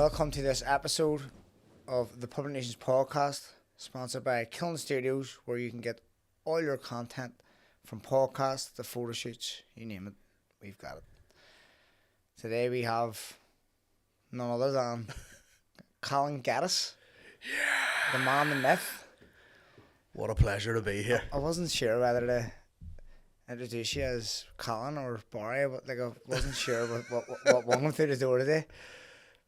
Welcome to this episode of the Public Nuisance Podcast, sponsored by Killen Studios, where you can get all your content from podcasts to photo shoots, you name it, we've got it. Today we have none other than Colin Geddis, the man, the myth. What a pleasure to be here. I wasn't sure whether to introduce you as Colin or Barry, but I wasn't sure what walking through the door today.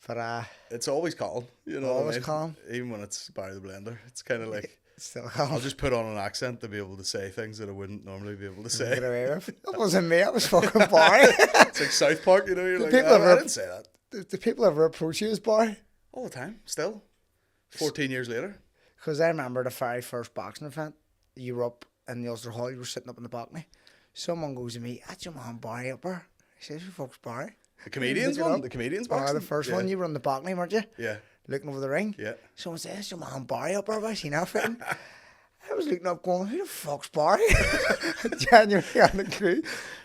But it's always Colin, always Colin. Even when it's Barry the Blender, it's kind of like still Colin. I'll just put on an accent to be able to say things that I wouldn't normally be able to say. Get away with. That wasn't me. That was fucking Barry. It's like South Park, You're like, I didn't say that. Do people ever approach you as Barry? All the time, still. 14 years later. Because I remember the very first boxing event. You were up in the Ulster Hall. You were sitting up in the balcony. Someone goes to me, "That's your man Barry up there." He says, "Who fuck's Barry?" The comedians one? The comedians boxing? The first one, you were on the balcony, weren't you? Yeah. Looking over the ring. Yeah. Someone says, "That's your man Barry up there." Have I seen that fighting? I was looking up going, "Who the fuck's Barry?" Genuinely had a clue.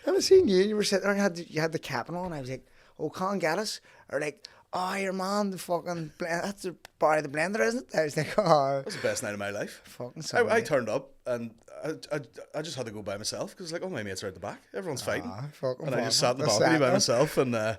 I was seeing you and you were sitting there and you had the cap on. I was like, "Oh, Colin Geddis." Or like, "Oh, your man, the fucking that's the Barry the Blender, isn't it?" I was like, "Oh." That was the best night of my life. Fucking I turned up and I just had to go by myself because like all my mates are at the back. Everyone's fighting. And I just sat in the balcony by myself and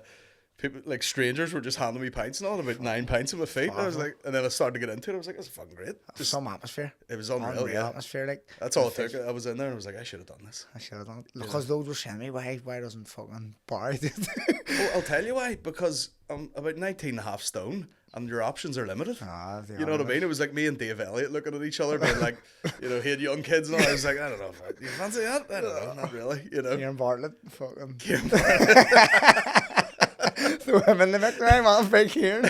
people like strangers were just handing me pints and all, about 9 pints in my feet. And I was like, and then I started to get into it. I was like, "This is fucking great." Just some atmosphere. It was unreal, yeah. Atmosphere, like that's all it took. I was in there and I was like, I should have done this. I should have done it because those were saying me, why doesn't fucking Barry do it? Well, I'll tell you why. Because I'm about 19 and a half stone. And your options are limited. You know what I mean? It was like me and Dave Elliott looking at each other, being like, he had young kids, and all. I was like, I don't know, do you fancy that? I don't know, not really. Kieran Bartlett, fucking. Kieran Bartlett. The women, they make their man fake Kieran.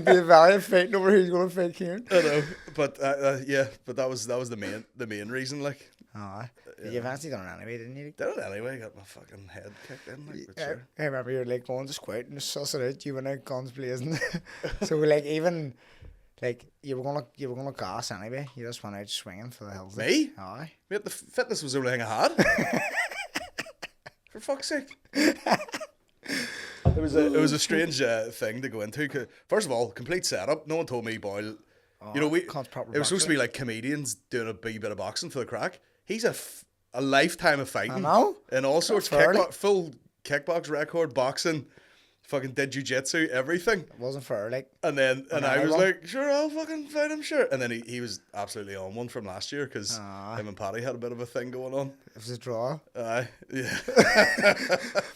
Dave Elliott fighting over who's going to fake Kieran. I know, but but that was the main reason, like. You eventually done it anyway, didn't you? Did it anyway. Got my fucking head kicked in. Like, sure. I remember you were like going to squat and suss it out. You went out guns blazing. So like even like you were gonna gas anyway. You just went out swinging for the hills. Me? Aye. Mate, the fitness was the only thing I had. For fuck's sake. It was a strange thing to go into. 'Cause, first of all, complete setup. No one told me, Boyle. It was supposed to be like comedians doing a wee bit of boxing for the crack. He's a lifetime of fighting. I know. And all sorts full kickbox record, boxing, fucking did jiu-jitsu, everything. It wasn't fair, like. And I was like, sure, I'll fucking fight him, sure. And then he was absolutely on one from last year because him and Paddy had a bit of a thing going on. It was a draw. Yeah.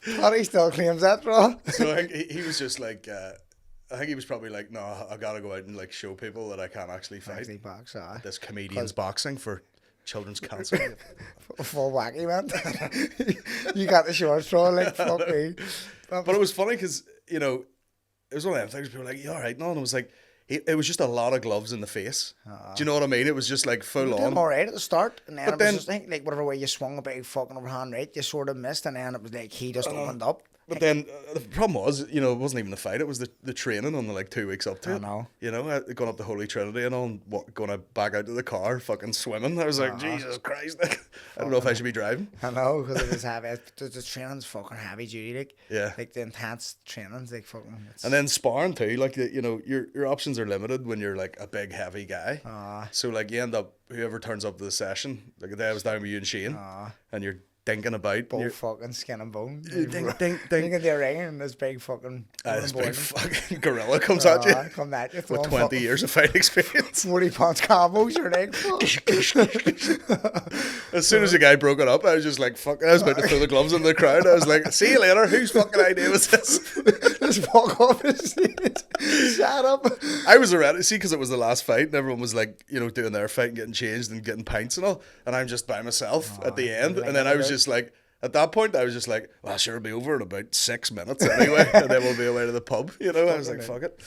Paddy still claims that draw. So I think he was just like, I think he was probably like, no, I gotta go out and like show people that I can actually fight. Actually box, This comedian's boxing for children's cancer. Full wacky, man. You got the short straw, like, fuck me. But it was funny because, it was one of them things people were like, "You alright?" No, and it was like, it was just a lot of gloves in the face. Do you know what I mean? It was just like full on. Alright at the start, and then it was just like whatever way you swung a big fucking overhand right, you sort of missed, and then it was like he just opened up. But then the problem was, it wasn't even the fight. It was the training on the like 2 weeks up to it. I know. Going up to Holy Trinity and all, going back out to the car, fucking swimming. I was like, Jesus Christ! I don't know if I should be driving. I know, because it was heavy. The training's fucking heavy duty, like. Yeah. Like the intense training's like fucking. And then sparring too, like your options are limited when you're like a big heavy guy. So like you end up whoever turns up to the session. Like the day I was down with you and Shane, and you're dinking about. Both fucking skin and bone. Dink. Thinking they're ringing and this big fucking... this big fucking gorilla comes at you. Come at you. With 20 years of fight experience. 40 pounds combos, you're like... As soon as the guy broke it up, I was just like, fuck. I was about to throw the gloves in the crowd. I was like, see you later. Whose fucking idea was this? Just walk off the stage. Shut up. I was already... See, because it was the last fight and everyone was like, doing their fight and getting changed and getting pints and all. And I'm just by myself at the end. And then I was just like, at that point, I was just like, well, sure, it'll be over in about 6 minutes anyway, and then we'll be away to the pub, I was like, fuck it.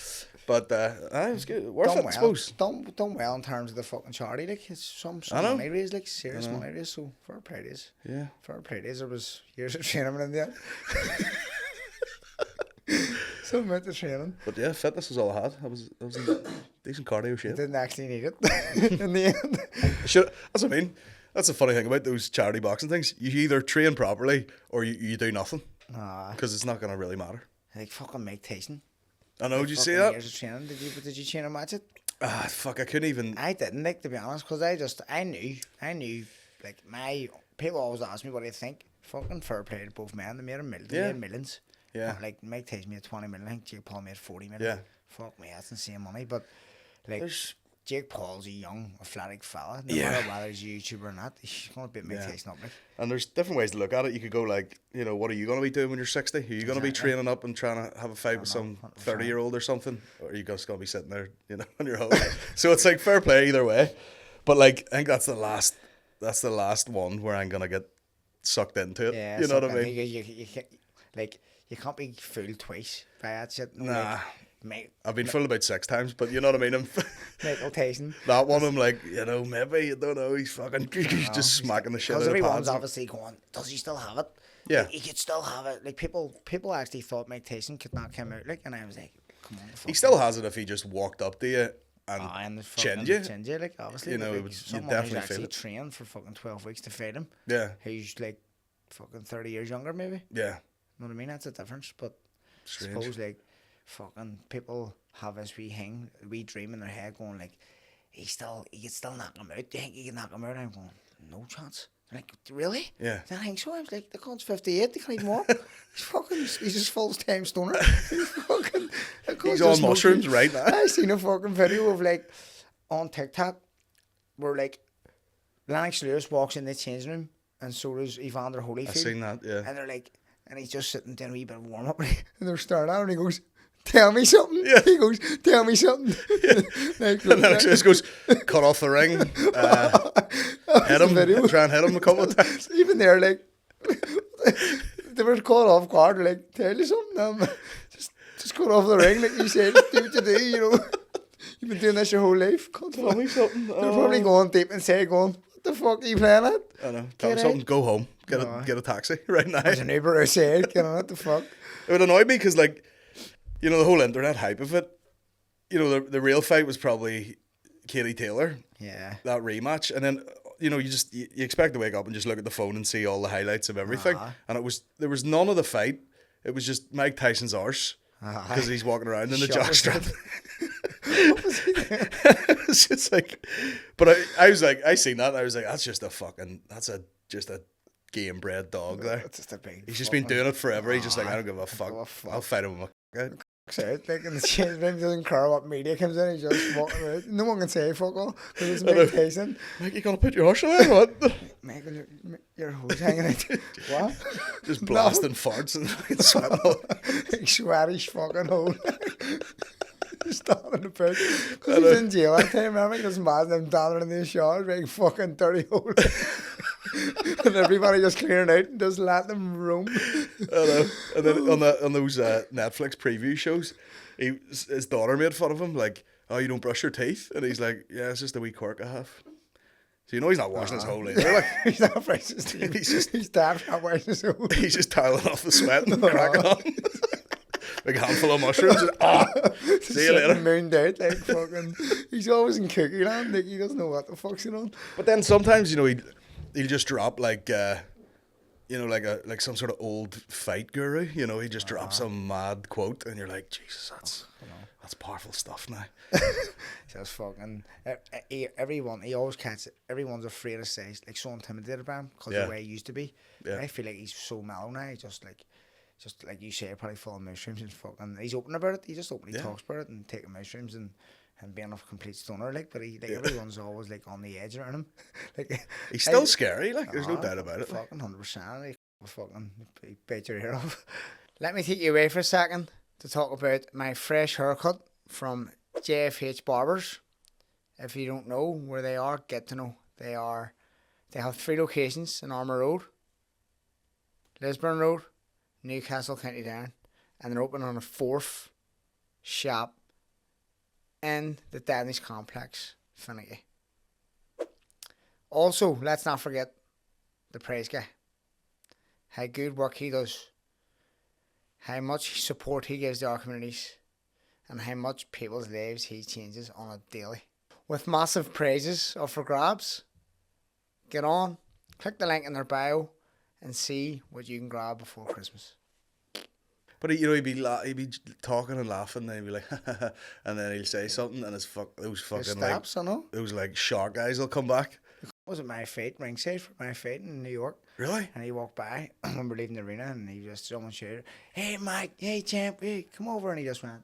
But it was good. Worth it, I suppose. Done well in terms of the fucking charity, like, it's some money raised, like, serious money raised, so fair play days. Yeah. Fair play days, there was years of training in there. So amount of training. But yeah, fitness was all I had. I was in decent cardio shape. You didn't actually need it in the end. That's what I mean. That's the funny thing about those charity boxing things. You either train properly or you do nothing. Because it's not going to really matter. Like fucking Mike Tyson. I know, Like, did you see fucking that? Years of training. Did you train and watch it? Ah, fuck, I couldn't even. I didn't, like, to be honest, because I knew, like, my people always ask me what I think. Fucking fair play to both men. They made Yeah. millions. Yeah. Like, Mike Tyson made 20 million. I think Jake Paul made 40 million. Yeah. Fuck me, that's insane money. But like, There's. Jake Paul's a young, athletic fella. No Yeah. matter whether he's a YouTuber or not, he's gonna beat Mike Yeah. Tyson up. Like. And there's different ways to look at it. You could go like, you know, what are you going to be doing when you're 60? Are you going to be Exactly. training up and trying to have a fight with some 100%. 30-year-old or something? Or are you just going to be sitting there, you know, on your home? So it's like fair play either way. But like, I think that's the last one where I'm going to get sucked into it. Yeah, you know what I mean? You can't, like, you can't be fooled twice by that shit. No, Nah. Like, I've been fooled about 6 times, but you know what I mean? Michael Tyson. That one, I'm like, you know, maybe, you don't know, he's fucking, he's just smacking the shit out Because of the everyone's pads. obviously going, does he still have it? Yeah. Like, he could still have it. Like, people actually thought Mike Tyson could knock him out. Like, and I was like, come on. He still has it if he just walked up to you and and chinned chinned you. you, like, obviously. You know, but, it like, would- you'd someone definitely who's feel actually it. trained for fucking 12 weeks to fight him. Yeah, Who's like fucking 30 years younger, maybe. yeah. You know what I mean? That's a difference. But Strange. I suppose, like, fucking people have this wee dream in their head going, like, he could still knock him out. Do you think he can knock him out? I'm going, no chance. They're like, really? Yeah. I think so. I was like, the cunt's 58. They can't even walk. He's just full-time stoner. He's on mushrooms right now. I seen a fucking video of, like, on TikTok where, like, Lennox Lewis walks in the changing room and so does Evander Holyfield. I've seen that, yeah. And they're like, and he's just sitting doing a wee bit of warm up, and they're staring at him, and he goes, "Tell me something." Yeah. He goes, "Tell me something." Like, And then it just goes, cut off the ring, hit him, try and hit him a couple of times. even there, like, they were caught off guard. They're like, "Tell you something, just cut off the ring, like you said, do what you do, you know. You've been doing this your whole life. Tell me something. They're probably going deep inside, going, "What the fuck are you playing at?" I know. Tell me Get something, out. go home. Get a taxi right now. There's an Uber outside. Get on, what the fuck? It would annoy me because, like, you know, the whole internet hype of it, you know, the real fight was probably Katie Taylor, Yeah. that rematch. And then, you know, you expect to wake up and just look at the phone and see all the highlights of everything. And there was none of the fight. It was just Mike Tyson's arse because he's walking around in the jockstrap. It's just like, but I was like, I seen that and I was like, that's just just a game bred dog there. That's just a big. He's just been doing it forever. He's just like, I don't give a fuck. I'll fight him with my cock out. Out, like, in the change room, doesn't care what media comes in, he's just walking around. No one can say fuck all because it's Mike Tyson. Like, you gonna put your horse away or what? Michael, your hose hanging out. What? Just blasting farts and fucking sweating all. Like, Swedish fucking hole. Standing in the pit. Because he's in jail that time, remember? He doesn't matter them down in the showers, making fucking dirty hole. And everybody just clearing out and just let them roam. I know. And then on those Netflix preview shows, his daughter made fun of him, like, "Oh, you don't brush your teeth?" And he's like, "Yeah, it's just a wee quirk I have." So you know he's not washing his whole either. Like, He's not brushing his teeth. He's damn not washing his whole. he's just tiling off the sweat and cracking on. Like a handful of mushrooms. And, see you later. Mooned out, like, fucking. He's always in cookie land, like, he doesn't know what the fuck's going on. But then sometimes, you know, he'll just drop like, you know, like some sort of old fight guru. You know, he just drops some mad quote, and you're like, Jesus, that's powerful stuff now. Just fucking everyone. He always catches it. Everyone's afraid of say, like, so intimidated by him because Yeah. the way he used to be. Yeah. I feel like he's so mellow now. He's just like you say, probably full of mushrooms and fucking. He's open about it. He just openly talks about it and taking mushrooms and being a complete stoner. Like, but everyone's always like on the edge around him. Like, He's still scary. Like, there's no doubt about it. Like. Fucking 100%. Like, fucking bite your ear off. Let me take you away for a second to talk about my fresh haircut from JFH Barbers. If you don't know where they are, get to know. They have 3 locations in Armour Road, Lisburn Road, Newcastle, County Down, and they're open on a 4th shop in the Danish Complex, Finnegan. Also, let's not forget the praise guy. How good work he does, how much support he gives to our communities, and how much people's lives he changes on a daily. With massive prizes up for grabs, get on, click the link in their bio, and see what you can grab before Christmas. But But he'd be talking and laughing, and he'd be like, and then he'll say something, and those fucking Steps, I know. those like shark eyes will come back. Was it my fight ringside for my fight in New York? Really? And he walked by when we were leaving the arena, and he just someone shouted, "Hey Mike, hey champ, hey, come over," and he just went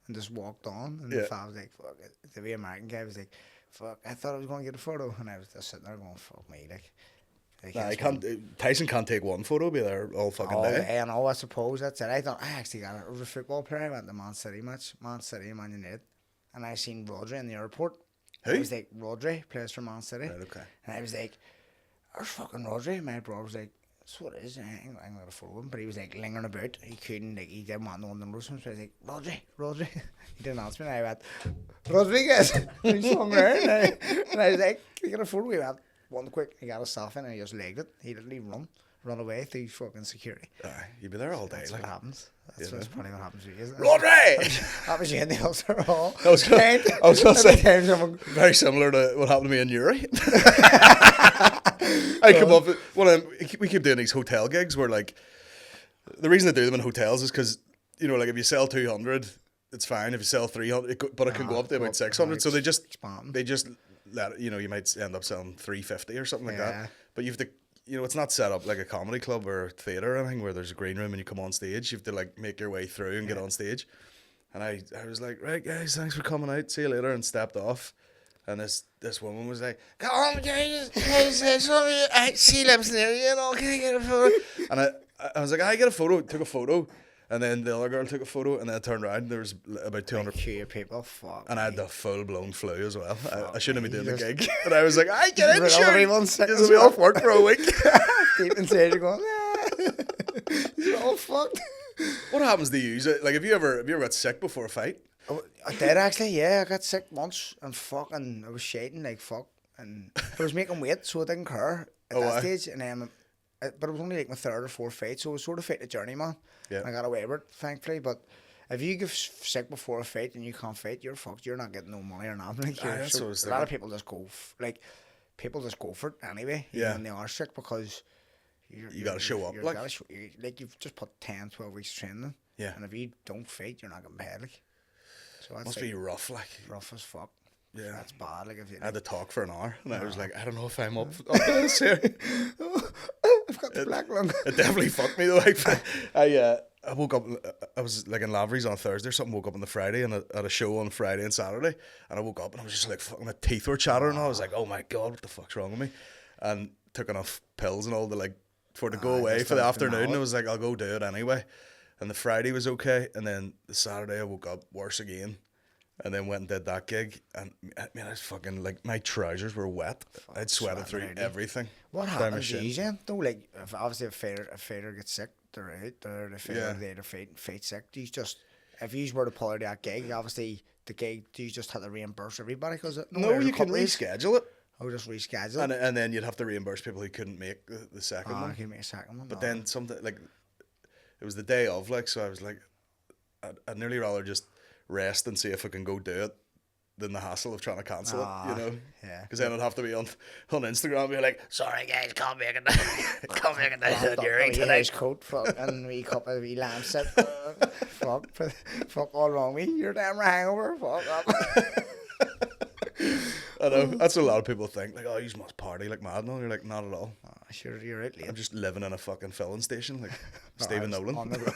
and just walked on, and the fella was like, "Fuck it." The wee American guy was like, "Fuck, I thought I was going to get a photo," and I was just sitting there going, "Fuck me," like Tyson can't take one photo, be there all fucking day. And I suppose that's it. I thought I actually got it. It was a football player. I went to Man City match, Man City and Man United, and I seen Rodri in the airport. Who? I was like, Rodri plays for Man City. Right, okay. And I was like, "There's fucking Rodri." My brother was like, "That's what it is." I'm going to follow him, but he was like lingering about. He couldn't, like, he didn't want no one to know him. So I was like, Rodri. He didn't answer me. And I went, "Rodriguez." He's somewhere. And I was like, "Can you get a photo?" We went one quick. He got a stuff in and he just legged it. He didn't even run away through fucking security. You'd be there all day. That's like. what happens. That's probably what happens to you, isn't it? Rodri! That was you in the Ulster Hall. I was going to say, very similar to what happened to me in Uri. I come up, we keep doing these hotel gigs where, like, the reason I do them in hotels is because, you know, like, if you sell 200, it's fine. If you sell 300, but it can go up to about 600. So they just let it, you know, you might end up selling 350 or something like that. But you have to, you know, it's not set up like a comedy club or a theatre or anything where there's a green room and you come on stage. You have to, like, make your way through and get on stage. And I was like, "Right, guys, thanks for coming out. See you later," and stepped off. And this woman was like, "Come on, guys, she lives near you, you know, can I get a photo?" And I was like, "I get a photo." Took a photo. And then the other girl took a photo, and then I turned around, and there was about 200 people. Fuck. And I had the full-blown flu as well. I shouldn't have been doing the gig. And I was like, "I get in, sure." Because we off work for a week. Deep inside, you're going, you're all fucked. What happens to you? Like, have you ever got sick before a fight? Oh, I did actually, yeah. I got sick once, and fucking, I was shaking like fuck. And I was making weight, so I didn't care at that stage. And then, but it was only like my third or fourth fight, so it was sort of fight the journeyman. Yeah. I got away with it, thankfully. But if you get sick before a fight and you can't fight, you're fucked. You're not getting no money or nothing. Like, a lot of people just go, people just go for it anyway. Yeah. When they are sick because you got to show up. Like, you've just put 10, 12 weeks training. Yeah. And if you don't fight, you're not getting paid. Like. So that's must be rough, like. Rough as fuck. Yeah. That's bad. Like, if you, I had to talk for an hour, and I was like, I don't know if I'm up for this here. I've got the black lung. It definitely fucked me, though. I woke up, I was like in Lavery's on Thursday or something, woke up on the Friday, and I had a show on Friday and Saturday, and I woke up, and I was just like, fucking, my teeth were chattering, and I was like, oh my God, what the fuck's wrong with me? And took enough pills and all to go away for the afternoon, and I was like, I'll go do it anyway. And the Friday was okay, and then the Saturday I woke up worse again. And then went and did that gig, and I mean, I was fucking, like, my trousers were wet. I'd sweated through everything. What happens to you then? Though, like, if obviously a fighter gets sick, they're out. They're fight sick. Do you just, if you were to pull out that gig, obviously the gig, do you just have to reimburse everybody? Because no, you can reschedule it. Oh, just reschedule it. And then you'd have to reimburse people who couldn't make the second one. Couldn't make a second one. But then something, like, it was the day of, like, so I was like, I'd nearly rather just rest and see if I can go do it than the hassle of trying to cancel it, you know? Yeah. Because then I'd have to be on Instagram and be like, "Sorry guys, can't make it down to Uri tonight." His coat, fucking wee cup of wee lamb set. Fuck all wrong with me. You're damn hangover. Fuck up. I know, that's what a lot of people think. Like, "Oh, you must party like mad." No, you're like, not at all. Sure, you're right, I'm just living in a fucking filling station, like Stephen Nolan. On the go.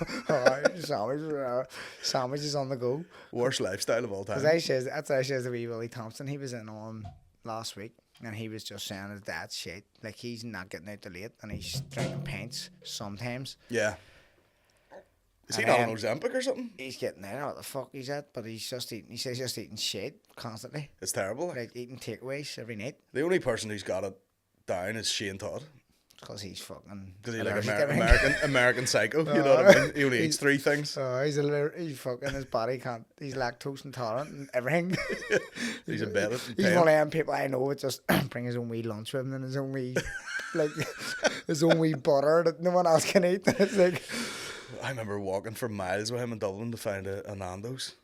Sandwiches on the go. Worst lifestyle of all time. That's how says the wee Willie Thompson. He was in on last week, and he was just saying his dad's shit. Like, he's not getting out till late, and he's drinking pints sometimes. Yeah. Is he not on Ozempic or something? He's getting out. What the fuck he's at? But he's just eating. He says he's just eating shit constantly. It's terrible. Like eating takeaways every night. The only person who's got it down is Shane Todd. Because he's fucking. Because he's like American Psycho. You know what I mean? He only eats 3 things. He's fucking, his body can't. He's lactose intolerant and everything. He's embedded. He's one of them people I know that just bring his own wee lunch with him and his own wee his own wee butter that no one else can eat. It's like. I remember walking for miles with him in Dublin to find a Nando's.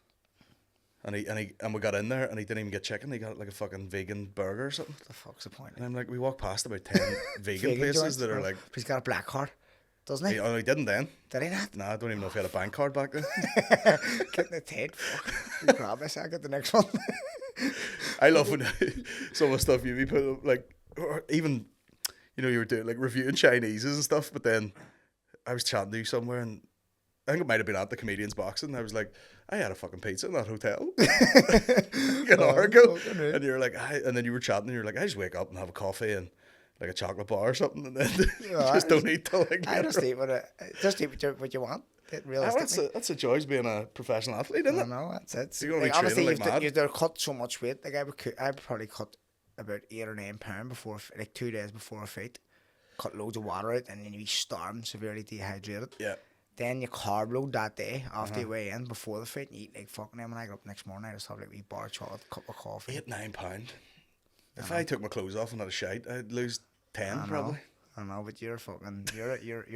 And we got in there and he didn't even get chicken. He got like a fucking vegan burger or something. What the fuck's the point? And I'm like, we walked past about 10 vegan places that are like. He's got a black heart. doesn't he? He didn't then. Did he not? Nah, I don't even know if he had a bank card back then. Getting the tape. Fuck. Grab this. I'll get the next one. I love when some of the stuff you be put up, like, or even, you know, you were doing like reviewing Chineses and stuff, but then I was chatting to you somewhere, and I think it might have been at the Comedians Boxing. I was like, I had a fucking pizza in that hotel an hour ago, and you're like, and then you were chatting, and you're like, I just wake up and have a coffee and like a chocolate bar or something, and then just don't eat till like. I just eat what you want. That's a joy of being a professional athlete, isn't it? I know, that's it. So you're gonna like, be obviously, training like mad. you've cut so much weight. Like I'd probably cut about 8 or 9 pounds before, like 2 days before a fight. Cut loads of water out, and then you be starving, severely dehydrated. Yeah. Then you carb load that day after you weigh in before the fight, and you eat like fucking them. When I get up next morning, I just have like a wee bar of chocolate, cup of coffee. 8-9 pounds. If I took my clothes off and had a shite, I'd lose 10 probably. I know, but you're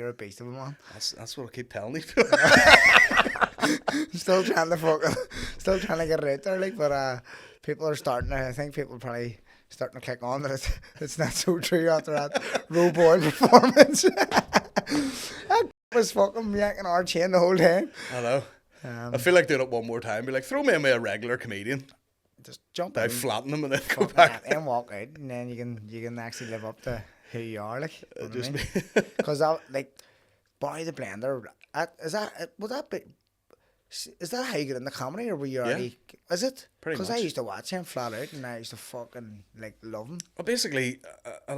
a beast of a man. That's what I keep telling you. still trying to get it out there, like, but people are starting to. I think people are probably starting to click on that it's not so true after that row boy performance. That was fucking yanking our chain the whole time. I know. I feel like doing it one more time. Be like, throw me in with a regular comedian. Just jump I in, flatten them and then go back and walk out, and then you can actually live up to who you are, like. Just because like Barry the Blender, is that how you get into comedy, or were you already? Is it? Pretty much. Because I used to watch him flat out, and I used to fucking like love him. Well, basically, I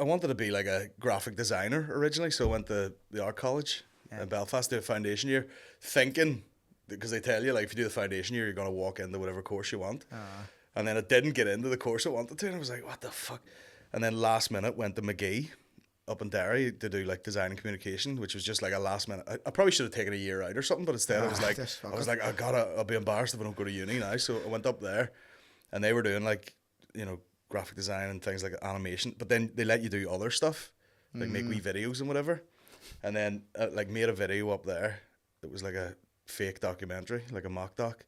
wanted to be like a graphic designer originally, so I went to the art college in Belfast, did a foundation year, thinking, because they tell you, like, if you do the foundation year, you're going to walk into whatever course you want. And then I didn't get into the course I wanted to, and I was like, what the fuck? And then last minute went to McGee up in Derry to do like design and communication, which was just like a last minute. I probably should have taken a year out or something, but instead I was like, I'll be embarrassed if I don't go to uni now. So I went up there, and they were doing like, you know, graphic design and things like animation, but then they let you do other stuff, like make wee videos and whatever. And then like made a video up there that was like a fake documentary, like a mock doc,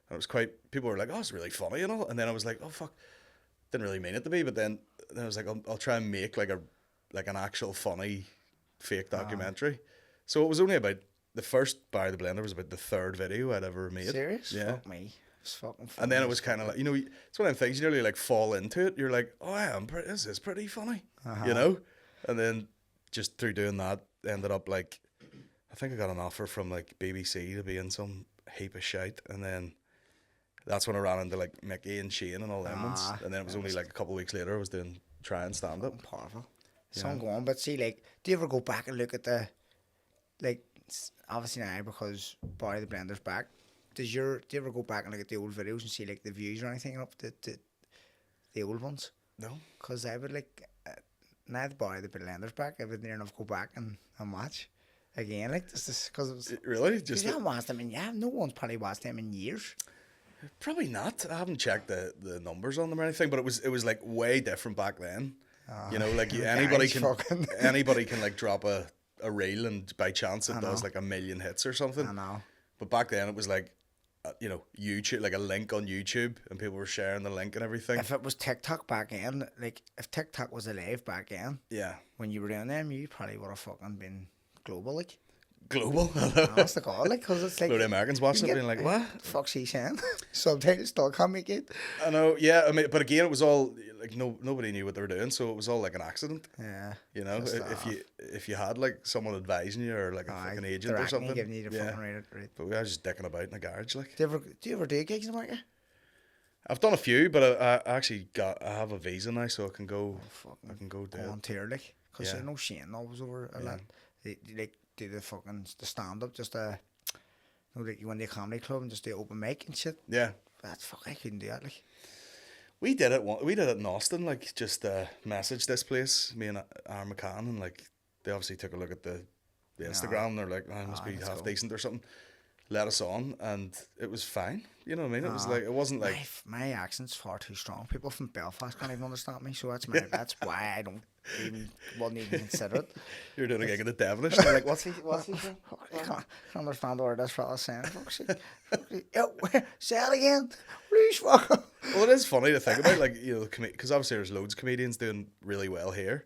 and it was quite. People were like, "Oh, it's really funny," and all. And then I was like, "Oh fuck," didn't really mean it to be, but then I was like, I'll try and make like an actual funny fake documentary. So it was only about the first Barry the Blender was about the third video I'd ever made. Serious? Yeah. Fuck me. It's fucking funny. And then it was kind of like, you know, it's one of them things, you nearly like fall into it. You're like, oh, this is pretty funny, you know? And then just through doing that, ended up like, I think I got an offer from like BBC to be in some heap of shite. And then that's when I ran into like Mickey and Shane and all them ones. And then it was only like a couple of weeks later I was doing try and stand up. Powerful. Some go on, but see, like, do you ever go back and look at the, like, obviously now because Barry the Blender's back, do you ever go back and look at the old videos and see like the views or anything up the old ones? No. Because I would like, now that Barry the Blender's back, I would near enough go back and watch again, like, this because it was really just. You haven't watched them no one's probably watched them in years. Probably not. I haven't checked the numbers on them or anything, but it was like way different back then. You know, like anybody can like drop a reel and by chance it does like 1 million hits or something. I know. But back then it was like, you know, YouTube, like a link on YouTube, and people were sharing the link and everything. If it was TikTok back then, like if TikTok was alive back then, yeah, when you were doing them, you probably would have fucking been global, like. Global? Honest to God, like, because it's like... The Americans watching it being like, what? The fuck's he saying? Subtitles still can't make it. I know, yeah, I mean, but again, it was all, like, nobody knew what they were doing, so it was all like an accident. Yeah. You know, if you had, like, someone advising you, or, like, a fucking agent or something. Giving you the fucking right. But we were just dicking about in a garage, like. Do you ever do gigs in America? I've done a few, but I actually I have a visa now, so I can go, do it. Volunteer, like, because I know Shane always over a lot. They, like, do the stand up, just you know, like you went to a comedy club and just do open mic and shit. Yeah. That's fuck. I couldn't do that. Like. We did it in Austin. Like just messaged this place, me and Aaron McComb, and like they obviously took a look at the Instagram. And they're like, oh, it must be half decent or something. Let us on, and it was fine. You know what I mean? It was like, it wasn't like my accent's far too strong. People from Belfast can't even understand me, so that's why I wouldn't even consider it. You're doing a gig in the Devilish. They're like, what's he saying? I can't understand what this fella's saying. Say it again, please. Well, it is funny to think about, like, you know, because obviously there's loads of comedians doing really well here.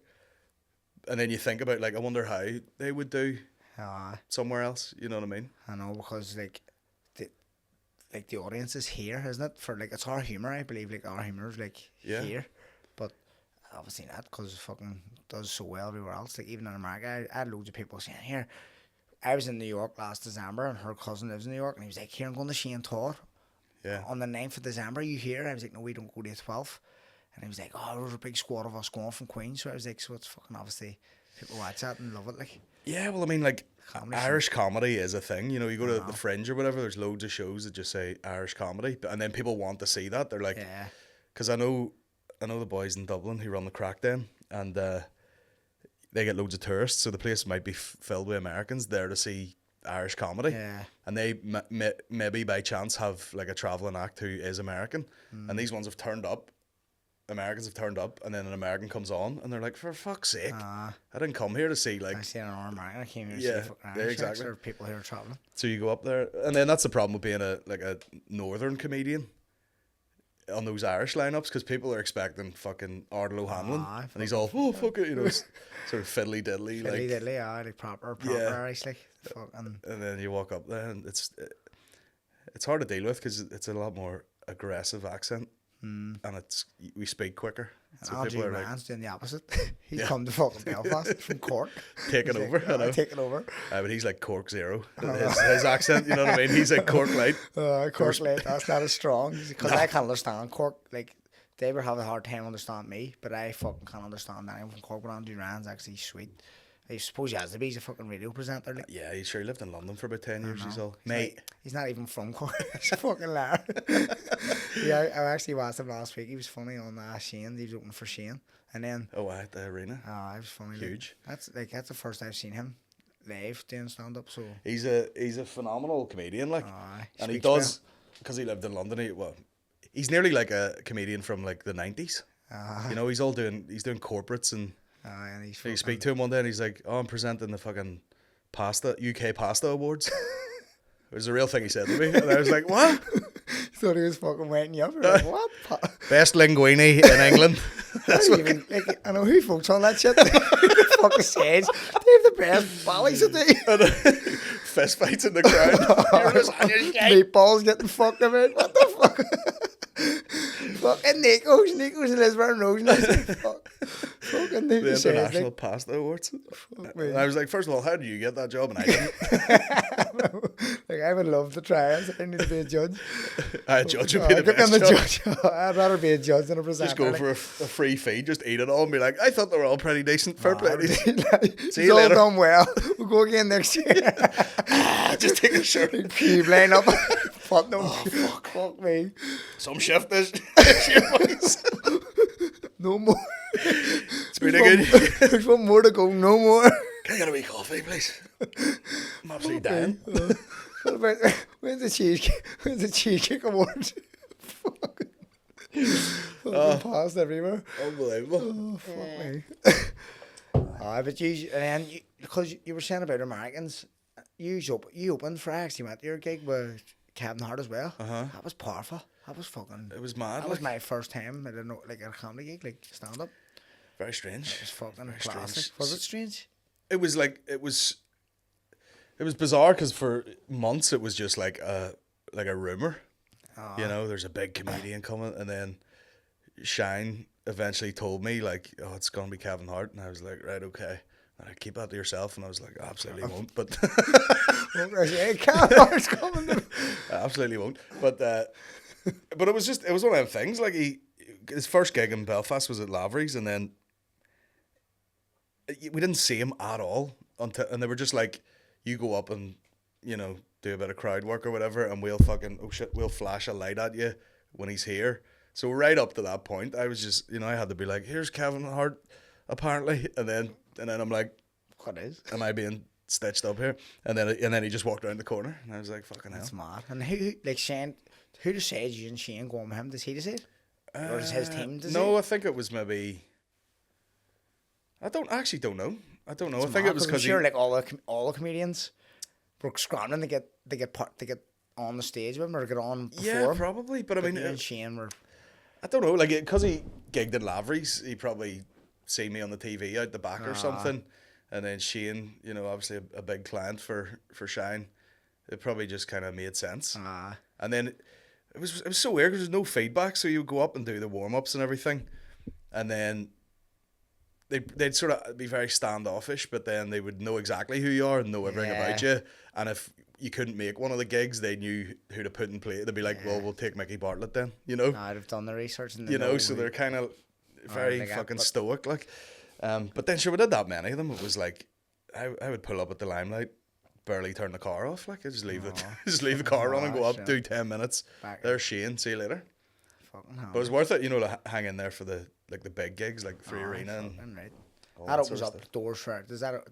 And then you think about, like, I wonder how they would do somewhere else. You know what I mean? I know, because the audience is here, isn't it? For like, it's our humour, I believe. Like, our humour is like here, but obviously not, because it fucking does so well everywhere else. Like, even in America, I had loads of people saying, here, I was in New York last December, and her cousin lives in New York, and he was like, here, I'm going to Shane Todd on the 9th of December. You here? I was like, no, we don't go to the 12th. And he was like, oh, there's a big squad of us going from Queens. So I was like, so it's fucking obviously people watch that and love it. Like, yeah, well, I mean, like, Irish comedy is a thing. You know, you go to the Fringe or whatever, there's loads of shows that just say Irish comedy, and then people want to see that. They're like, because I know the boys in Dublin who run the Crack Den, and they get loads of tourists, so the place might be filled with Americans there to see Irish comedy, and they maybe by chance have like a travelling act who is American, and these ones have turned up. Americans have turned up, and then an American comes on, and they're like, for fuck's sake, I didn't come here to see, like, I see an American, I came here to see fucking Irish exactly. or people who are travelling. So you go up there, and then that's the problem with being a northern comedian on those Irish lineups, because people are expecting fucking Ardal O'Hanlon, and he's all, oh, fuck it, you know, sort of fiddly diddly, like proper Irish, like, fucking. And then you walk up there, and it's hard to deal with, because it's a lot more aggressive accent. And we speak quicker. So Andrew Ryan's doing the opposite. He's come to fucking Belfast from Cork. Taking over, like, I know. Taking over. But he's like Cork Zero. His accent, you know what I mean? He's like Cork Light. Cork Light, that's not as strong. Because I can't understand Cork. Like, they would have a hard time understanding me, but I fucking can't understand anyone from Cork. But Andrew Ryan's actually sweet. I suppose he has to be. He's a fucking radio presenter. Like. Yeah, he's sure he lived in London for about 10 years. He's all, mate. He's not even from Cork. He's fucking liar. Yeah, I actually watched him last week. He was funny on Shane. He was opening for Shane. And then... Oh, at the arena? Oh, it was funny. Huge. Like, that's the first I've seen him live doing stand-up, so... He's a phenomenal comedian, like. And he does... Because he lived in London, he's nearly like a comedian from, like, the 90s. You know, he's doing corporates and... and you speak to him one day and he's like, oh, I'm presenting the fucking UK Pasta Awards. It was a real thing he said to me. And I was like, what? Thought he was fucking waiting you up. Like, what? Best linguine in England. That's I know who votes on that shit. The fucking says they have the best ballies of the fist fights in the crowd. Meatballs getting fucked about. What the fuck? Fucking Nico's and Lisbon Rose. Fucking the International Pasta Awards. And I was like, first of all, how did you get that job? And I didn't. Like, I would love to try it. I need to be a judge. A judge would be the best job. I'd rather be a judge than a presenter. Just go for a free feed, just eat it all and be like, I thought they were all pretty decent. Fair play. See you later. All done well. We'll go again next year. Just take a shirt. Pube line up. Fuck me. Some shift this. No more. It's been a good. There's one more to go. No more. Can I get a wee coffee, please? I'm absolutely dying. What about when's the cheesecake awards? Fucking passed everywhere. Unbelievable. Oh, fuck me. But because you were saying about Americans, you opened for, I actually went to your gig with Kevin Hart as well. That was powerful. That was fucking. It was mad. That was my first time at a comedy gig, like stand up. Very strange. It was fucking classic. Was it strange? It was bizarre because for months it was just like a rumor. You know, there's a big comedian coming, and then Shine eventually told me like, oh, it's gonna be Kevin Hart, and I was like, right, okay. And I keep that to yourself, and I was like, absolutely won't. But Kevin Hart's coming. I absolutely won't. But it was one of them things. Like his first gig in Belfast was at Lavery's, and then we didn't see him at all and they were just like, you go up and, you know, do a bit of crowd work or whatever, and we'll flash a light at you when he's here. So right up to that point, I was just, you know, I had to be like, here's Kevin Hart, apparently, and then I'm like, what is? Am I being stitched up here? And then he just walked around the corner, and I was like, fucking hell. That's mad. And who like Shane? Who decided you and Shane going with him? Does he decide? Or does his team decide? No, I think it was maybe. I don't know. I don't know. It's I think it was because sure, like all the comedians were scrambling to get on the stage with him or get on before yeah, him. Probably. But I mean, and Shane were. I don't know. Like because he gigged at Lavery's, he probably see me on the TV out the back or something. And then Shane, you know, obviously a big client for Shine. It probably just kind of made sense. And then it was so weird because there's no feedback. So you would go up and do the warm-ups and everything. And then they'd sort of be very standoffish, but then they would know exactly who you are and know everything about you. And if you couldn't make one of the gigs, they knew who to put in play. They'd be like, well, we'll take Mickey Bartlett then, you know? I'd have done the research. And you know, so they're kind of very fucking stoic, like. But then sure, we did that many of them. It was like, I would pull up at the Limelight, barely turn the car off. Like, I just leave the car running, go up, do 10 minutes. There's Shane, see you later. But it was worth it, you know, to hang in there for the big gigs, like Free Arena and right. That opens up doors for it. Did that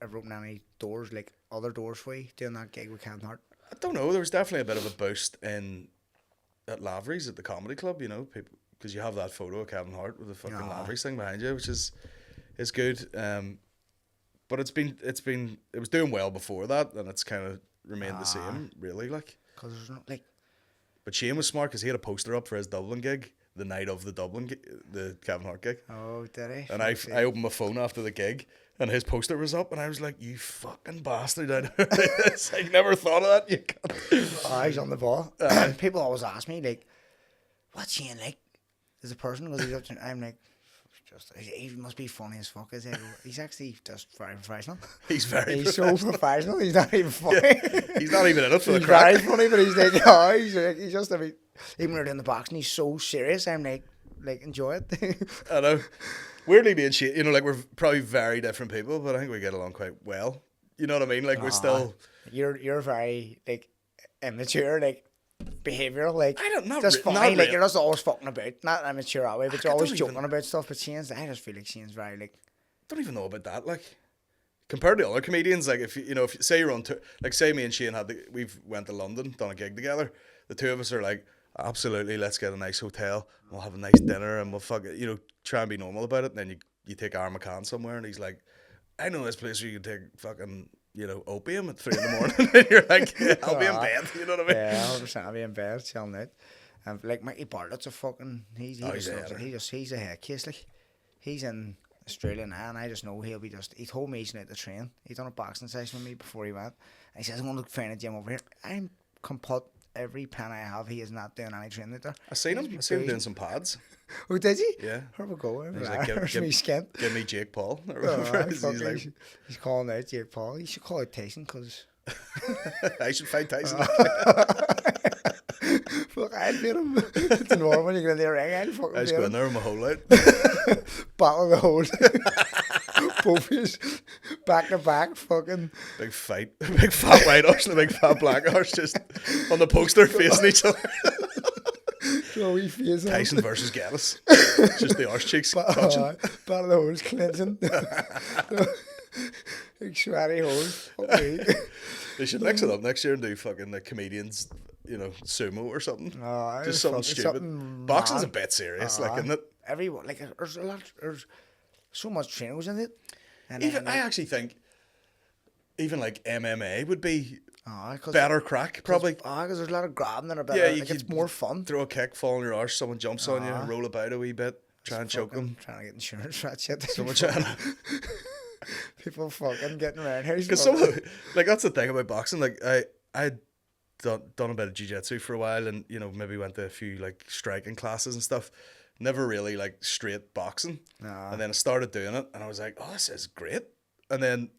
ever open any doors, like other doors for you doing that gig with Kevin Hart? I don't know. There was definitely a bit of a boost at Lavery's at the comedy club, you know, people, because you have that photo of Kevin Hart with the fucking Lavery's thing behind you, which is good. But it was doing well before that, and it's kind of remained the same, really, like. Because there's no like. But Shane was smart because he had a poster up for his Dublin gig the night of the the Kevin Hart gig. Oh, did he? And I opened my phone after the gig, and his poster was up, and I was like, "You fucking bastard!" I never thought of that. You can't. He's on the ball. And people always ask me like, "What's Shane like as a person?" Because he's up to, I'm like, he must be funny as fuck. He's actually just very professional. He's so professional. He's not even funny. Yeah, he's not even in it for the crack. He's very funny, but he's like, he's just even when we're doing the boxing, he's so serious. I'm like enjoy it. I know. Weirdly, me and Shane, you know, like we're probably very different people, but I think we get along quite well. You know what I mean? Like we're still. You're very like immature, like. Behavioural, like I don't know, just funny, like really. You're just always fucking about, not immature that way, but you're always joking about stuff. But Shane's, I just feel like Shane's very like. Don't even know about that, like compared to other comedians. Like if you say you're on tour, like say me and Shane we've went to London, done a gig together. The two of us are like, absolutely, let's get a nice hotel, we'll have a nice dinner, and we'll try and be normal about it. And then you take Aaron McComb somewhere, and he's like, I know this place where you can take fucking. You know, opium at 3 a.m. and you're like, yeah, I'll be in bed. You know what I mean? Yeah, 100%. I'll be in bed, chilling out. And like Mickey Bartlett's a fucking, he's a head case. Like, he's in Australia now, and I just know he told me he's out the train. He done a boxing session with me before he went. And he says, I'm going to find a gym over here. I'm put every pen I have. He is not doing any training out there. I seen him doing some pads. Oh, did he? Yeah. Where we go? He's like, give me Jake Paul. He's calling out Jake Paul. He should call out Tyson because I should fight Tyson. Fuck, I'd beat him. It's normal. You get in the ring. I just go in there with my hole out. Battle the hole. Both of us back to back. Fucking big fight. Big fat white horse and a big fat black horse just on the poster facing each other. Tyson versus Geddis. Just the arse cheeks touching. Battle of the holes cleansing. Big sweaty holes. They should mix it up next year and do fucking the comedians, you know, sumo or something. Just something stupid. Boxing's a bit serious, like, isn't it? Everyone, like, there's so much training goes in it. And I actually think even like MMA would be better crack, probably. Because there's a lot of grabbing and a bit. Yeah, it's more fun. Throw a kick, fall on your arse, someone jumps on you, roll about a wee bit, try and choke them. Trying to get insurance for that shit. So much people fucking getting around here. Because like that's the thing about boxing. Like I'd done a bit of jiu-jitsu for a while, and you know maybe went to a few like striking classes and stuff. Never really like straight boxing. And then I started doing it, and I was like, oh, this is great. And then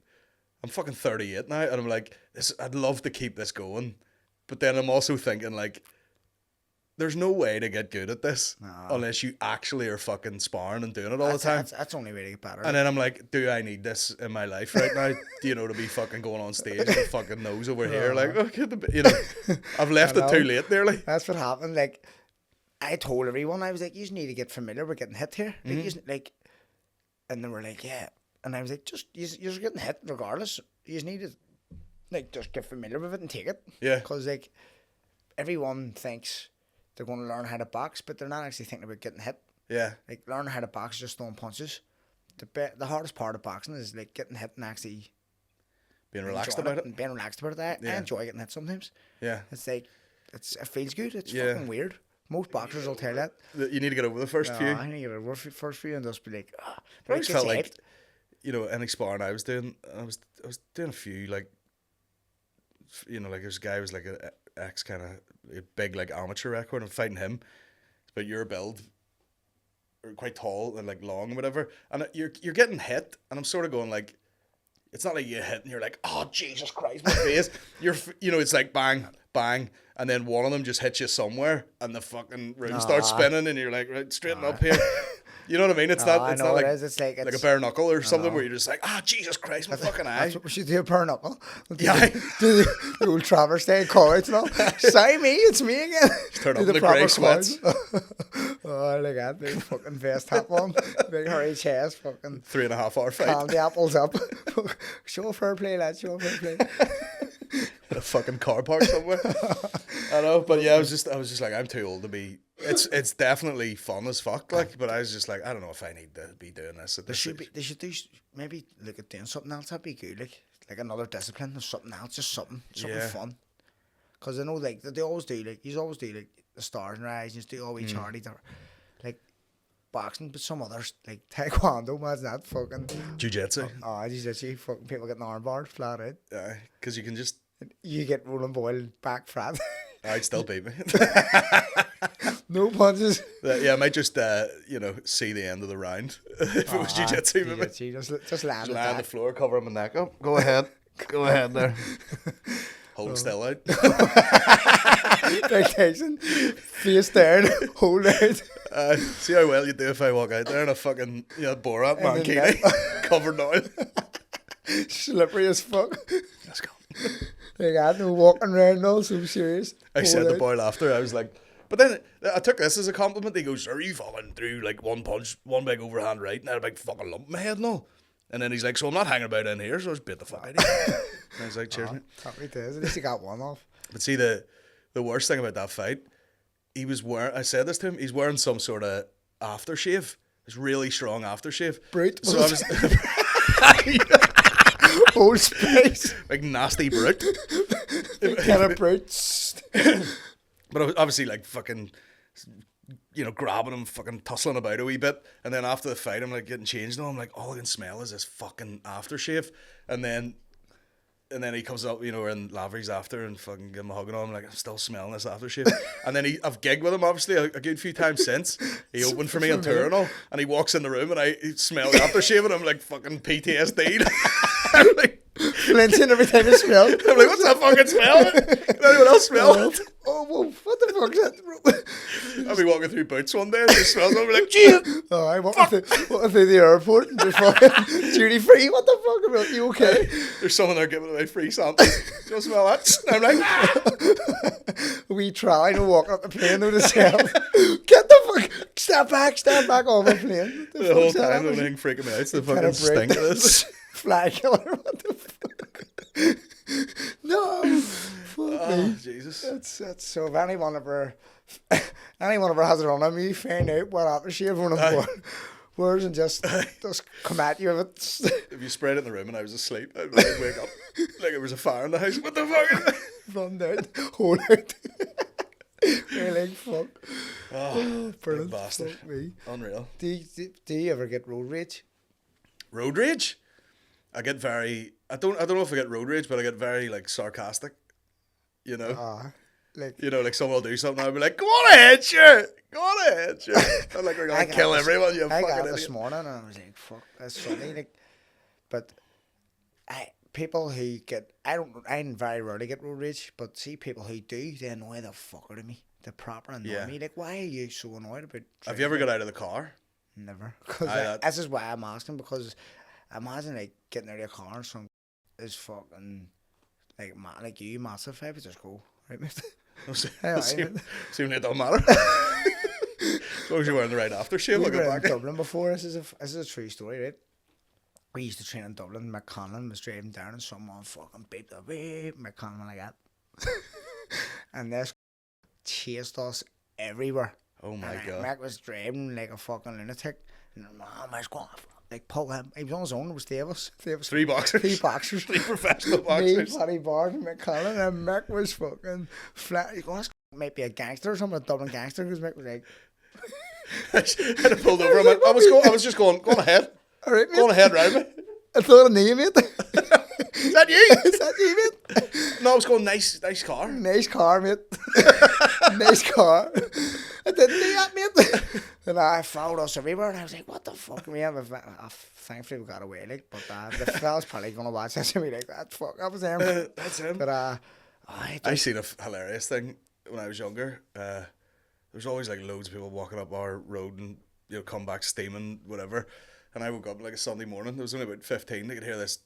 I'm fucking 38 now, and I'm like, I'd love to keep this going. But then I'm also thinking like, there's no way to get good at this unless you actually are fucking sparring and doing it all the time. That's the only way to get better. And then I'm like, do I need this in my life right now? You know, to be fucking going on stage with a fucking nose over here. Like, okay, you know, I've left it too late nearly. That's what happened. Like, I told everyone, I was like, you just need to get familiar with getting hit here. Like, and they were like, yeah. And I was like, you're getting hit regardless. You just need to, like, just get familiar with it and take it. Yeah. Because, like, everyone thinks they're going to learn how to box, but they're not actually thinking about getting hit. Yeah. Like, learning how to box is just throwing punches. The hardest part of boxing is, like, getting hit and actually being relaxed about it. And being relaxed about it. I enjoy getting hit sometimes. Yeah. It's like, it feels good. It's fucking weird. Most boxers will tell that. You need to get over the first few. I need to get over the first few and just be like, I always felt like, you know, any sparring I was doing, I was doing a few, like, you know, like this guy was like an ex kind of a big like amateur record. I'm fighting him, but your build, or quite tall and like long and whatever, and you're getting hit, and I'm sort of going like, it's not like you hit and you're like, oh Jesus Christ, my face. You know, it's like bang, bang, and then one of them just hits you somewhere, and the fucking room starts spinning, and you're like, right, straighten up here. You know what I mean? It's not. It's not like it's like a bare knuckle or something where you're just like, Jesus Christ, my fucking eye. That's what we should do, a bare knuckle. Yeah. Do the old Travers Day cards and all. Sorry, me, it's me again. Just turn up in the grey sweats. Oh, look at the fucking vest top on, big hairy chest, fucking 3.5 hour fight. Calm the apples up. Show fair play, lads. Show fair play. A fucking car park somewhere. I know, but yeah, I was just like, I'm too old to be. It's definitely fun as fuck, like, but I was just like, I don't know if I need to be doing this. They should do maybe look at doing something else. That'd be good, like another discipline or something else, just something fun. Because I know like they always do, like you always do like the Stars and Rise, you just do all we charity, like boxing, but some others like taekwondo, imagine that fucking jiu-jitsu. Jiu-jitsu, fucking people getting arm bars flat out. Yeah, because you can just. You get rolling boil back flat. I'd still beat me. No punches. Yeah, I might just you know, see the end of the round if it was jiu-jitsu. Just land on the floor, cover my neck up. Go ahead. Go ahead there. Hold still out. Like Tyson, face down, hold out. See how well you do if I walk out there in a fucking Borat mankini covered in oil. Slippery as fuck. Let's go. Like I had no walking around all so serious. I said the boy after, I was like, but then I took this as a compliment. He goes, are you fucking through like one punch, one big overhand right, and I had a big fucking lump in my head and all. And then he's like, so I'm not hanging about in here, so I just bit the fuck out of you. And I was like, cheers, mate. Happy days. At least he got one off. But see, the worst thing about that fight, he was wearing, I said this to him, he's wearing some sort of aftershave. It's really strong aftershave. Brute. So I was... Old Spice. Like nasty brute. Kind of brute. But I was obviously like fucking, you know, grabbing him, fucking tussling about a wee bit. And then after the fight, I'm like getting changed now. I'm like, all I can smell is this fucking aftershave. And then he comes up, you know, we're in Lavery's after and fucking give him a hug and all. I'm like, I'm still smelling this aftershave. And then I've gigged with him, obviously, a good few times since. He opened for me on tour and all. And he walks in the room and I smell the aftershave and I'm like, fucking PTSD. I'm like, flinching every time you smell. I'm like, what's that fucking smell? Can anyone else smell it? Oh, whoa, what the fuck's that? I'll be walking through Boots one day and just smells it. I'll be like, Jesus! Oh, I walking through the airport and just fucking duty free. What the fuck? Are you okay? There's someone there giving away free samples. Do you smell that? And I'm like, ah! We try to walk up the plane to the cell. Get the fuck, step back off the plane. The whole time, the only thing freaking me out is the fucking stink of this. Fly killer, what the fuck? No, fuck me. Jesus. That's so. If anyone ever has it on me, find out what aftershave one of them wears and just come at you with it. If you sprayed it in the room and I was asleep, I'd wake up like there was a fire in the house. What the fuck? Run down, hold out. You're like, fuck. Oh, brilliant. Bastard. Fuck me. Unreal. Do you ever get road rage? Road rage? I get very. I don't know if I get road rage, but I get very like sarcastic. You know. Like, you know, like someone will do something, I'll be like, "Go on ahead, sure. Go on ahead, sure." I'm like, "We're gonna kill everyone." You I fucking got it idiot. this morning, and I was like, "Fuck, that's funny." Like, but people who get, I very rarely get road rage, but see people who do, they annoy the fuck out of me. They proper annoy me. Like, why are you so annoyed about? Have you ever got out of the car? Never. Because this is why I'm asking, because imagine like getting out of your car and some is fucking like you massive heavy, just go right, mate. Seem like it don't matter. As long as you're wearing the right aftershave, I'll go back. In Dublin before, this is a true story, right? We used to train in Dublin. McComb was driving down and someone fucking beeped up, McComb like that. And this chased us everywhere. Oh my God. Mac was driving like a fucking lunatic. And my squad, like pull him. He was on his own. It was three of us. Three boxers. Three professional boxers. Me, Paddy Bard, and McCollum, and Mac was fucking flat. He goes, might be a gangster or something, a Dublin gangster, because Mick was like, I had pulled over. I was just going ahead. all right, mate. Going ahead, round me. I thought I knew you, mate. Is that you? Is that you, mate? No, I was going nice car. Nice car, mate. Nice car. I didn't do that, mate. And I followed us everywhere, and I was like, what the fuck, man? Thankfully, we got away, like, but the fella's probably going to watch this and be like, that was him. That's him. But, I seen a hilarious thing when I was younger. There was always like loads of people walking up our road and come back steaming, whatever. And I woke up like a Sunday morning. There was only about 15. They could hear this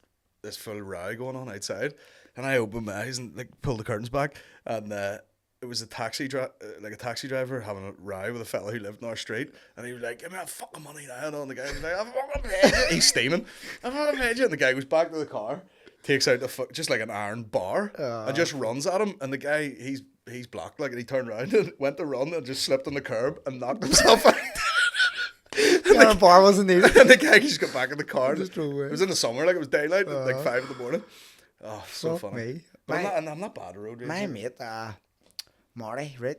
full row going on outside, and I opened my eyes and like pulled the curtains back, and it was a taxi driver having a row with a fella who lived in our street, and he was like, "Give me that fucking money now!" And the guy was like, "I'm fucking paid you." He's steaming. "I'm fucking paid you." And the guy goes back to the car, takes out just like an iron bar, and just runs at him. And the guy, he's blocked, like, and he turned around and went to run and just slipped on the curb and knocked himself out. the bar wasn't needed. And the guy just got back in the car. Just drove away. It was in the summer, like it was daylight, at like 5 a.m. Oh, so Fuck funny. me. But I'm not bad at road rage. My mate, Marty, right?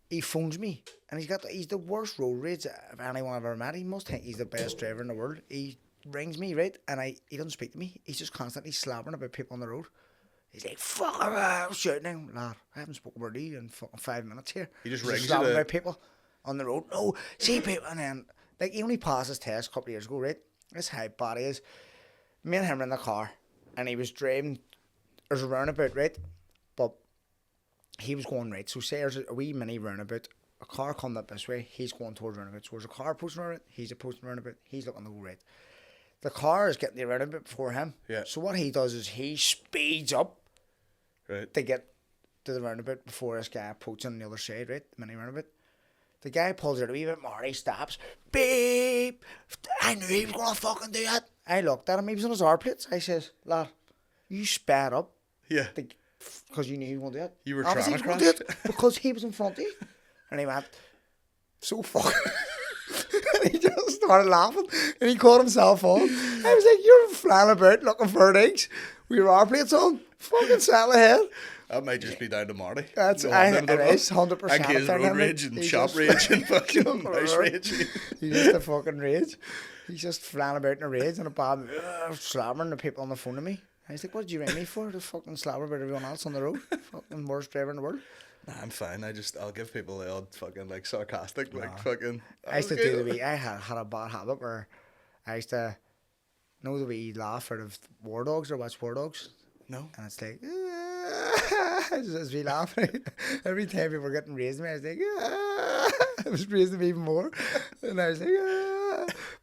He phones me, and he's the worst road rage of anyone I've ever met. He must think he's the best driver in the world. He rings me, right, and he doesn't speak to me. He's just constantly slabbering about people on the road. He's like, "Fuck around," shouting. Lad, I haven't spoken about you in fucking 5 minutes here. He just He's rings slabbering you about people on the road. No, see people, and then like he only passed his test a couple of years ago, right? This how bad he is. Me and him were in the car, and he was driving. There's a roundabout, right? But he was going right. So say there's a wee mini roundabout. A car coming up this way. He's going towards roundabout. So there's a car posting around it. He's posting roundabout. He's looking to go right. The car is getting the roundabout before him. Yeah. So what he does is he speeds up Right. to get to the roundabout before this guy approaches on the other side, right? The mini roundabout. The guy pulls out a wee bit more. He stops. Beep. I knew he was going to fucking do that. I looked at him. He was on his R plates. I says, "Lad, you sped up." Yeah. Because you knew he was going to do it. You were Obviously trying to he was gonna crash. do it because he was in front of you. And he went, "So fuck." And he just started laughing. And he caught himself on. I was like, "You're flying about looking for things with your R plates on. Fucking sail ahead." That might just be down to Marty. It is 100%. And his road rage and shop rage and fucking house rage. He's just a fucking rage. He's just flying about in a rage and a bad slammering the people on the phone to me. I was like, "What did you ring me for? To fucking slabber about everyone else on the road? Fucking worst driver in the world." Nah, I'm fine. I'll give people the odd fucking like sarcastic fucking. I used to do the wee. I had a bad habit where I used to know the wee laugh out of War Dogs or watch War Dogs. No. And it's like, I just be laughing. Every time people were getting raised me, I was like, I was raising them even more. And I was like,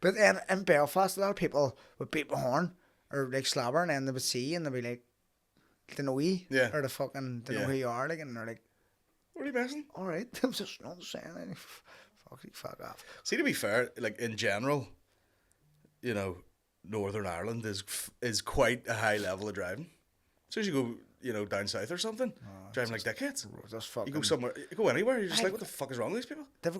But then in Belfast, a lot of people would beat the horn or like slobber, and then they would see you and they'd be like, "They know you." Yeah. Or they know who you are, like, and they're like, What are you messing? "All right." I was just not saying anything. Fuck off. See, to be fair, like in general, Northern Ireland is quite a high level of driving. As soon as you go, down south or something, driving like dickheads. Just fucking. You go somewhere, you go anywhere, you're just like, what the fuck is wrong with these people? They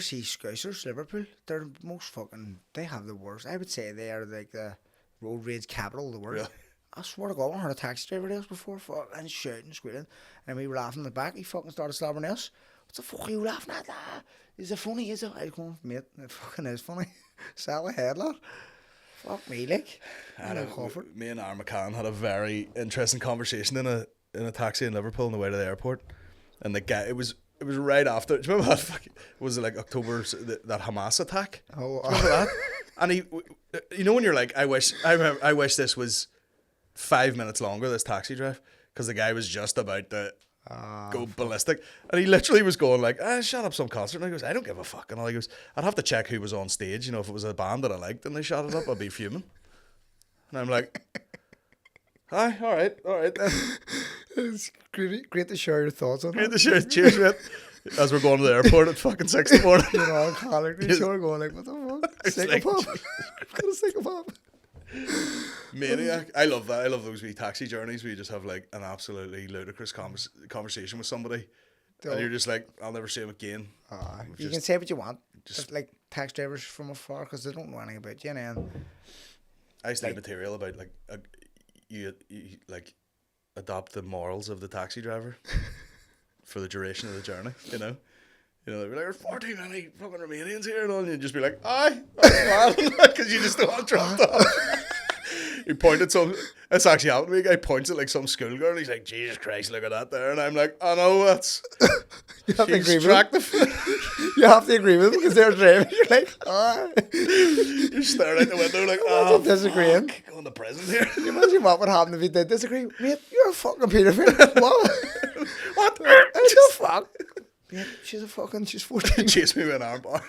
see Scousers, Liverpool. They're the most fucking. They have the worst. I would say they are like the road rage capital of the world. Really? I swear to God, I heard a taxi driver else before, fucking shouting, squealing, and we were laughing in the back. He fucking started slobbering us. What the fuck are you laughing at? Is it funny? Is it? I go, "Mate, it fucking is funny." Sell ahead, lad. Fuck me, like. Me and our McComb had a very interesting conversation in a taxi in Liverpool on the way to the airport, and the guy, it was right after. Do you remember that? Was it like October, that Hamas attack? Oh, do you remember that? And when you're like, I wish this was 5 minutes longer, this taxi drive, because the guy was just about to go ballistic, and he literally was going like, "Shut up, some concert." And he goes, "I don't give a fuck." And all he goes, "I'd have to check who was on stage. If it was a band that I liked and they shot it up, I'd be fuming." And I'm like, "Hi, all right then." It's great to share your thoughts on Great that. to share. Cheers, mate. As we're going to the airport at fucking 6 in the morning. Colin, sure going like, "What the fuck? It's like, Psychopath." Got a psychopath. Maniac. I love that. I love those wee taxi journeys where you just have like an absolutely ludicrous conversation with somebody, and you're just like, "I'll never see him again." You can say what you want, just like taxi drivers from afar, because they don't know anything about you. And I used to do material about like you like adopt the morals of the taxi driver. for the duration of the journey, you know. You know, they'd be like, there's far too many fucking Romanians here and all, and you'd just be like, aye, that's mad, because you just don't want dropped off. He pointed it's actually happened to me, a guy points at like some schoolgirl, he's like, Jesus Christ, look at that there, and I'm like, I know, that's... You have to agree with him. You have to agree with them because they're driving. You're like, ah. You're staring out the window like, oh, disagreeing. Fuck, going to prison here. Can you imagine what would happen if you did disagree? Mate, you're a fucking paedophile. What? What? The fuck? Mate, she's 14. Chase me with an armbar.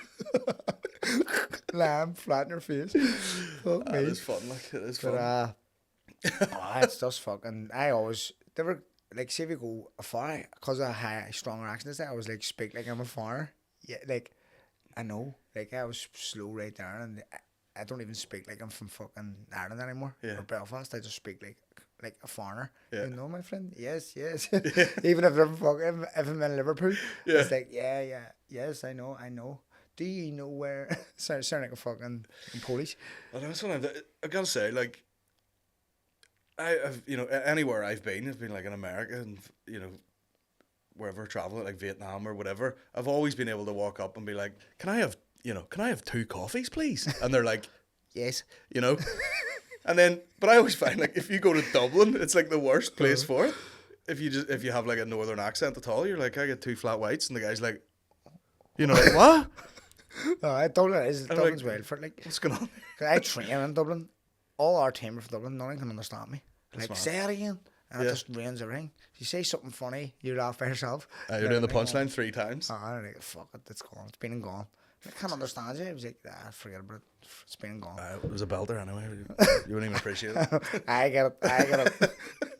Lamb flat in her face. Fuck me. It is fun, like, it is fun. But, it's just fucking, they were, like, see if you go afar, because I had a stronger accent, I was like, speak like I'm a foreigner. Yeah, like, I know, like, I was slow right there, and I don't even speak like I'm from fucking Ireland anymore, or Belfast. I just speak like a foreigner. Yeah. You know, my friend? Yes. Even if I'm in Liverpool, it's like, yes, I know. Do you know where? Sound like a fucking Polish. Well, that's what I've got to say, like, I've, you know, anywhere I've been like in America and, you know, wherever traveling, like Vietnam or whatever, I've always been able to walk up and be like, can I have 2 coffees, please? And they're like, yes, you know. And then, but I always find, like, if you go to Dublin, it's like the worst place for it. If you have like a northern accent at all, you're like, I get 2 flat whites, and the guy's like, you know, like, what? Dublin's like, wild for it. Like, what's going on? I train in Dublin. All our team are from Dublin. None of them can understand me. Like, say it again. And it just ruins everything. If you say something funny, you laugh by yourself. You're doing the punchline 3 times. I'm like, fuck it, it's gone. It's been and gone. I can't understand you. I was like, forget about it. It's been and gone. It was a belter anyway. You wouldn't even appreciate it. I get it.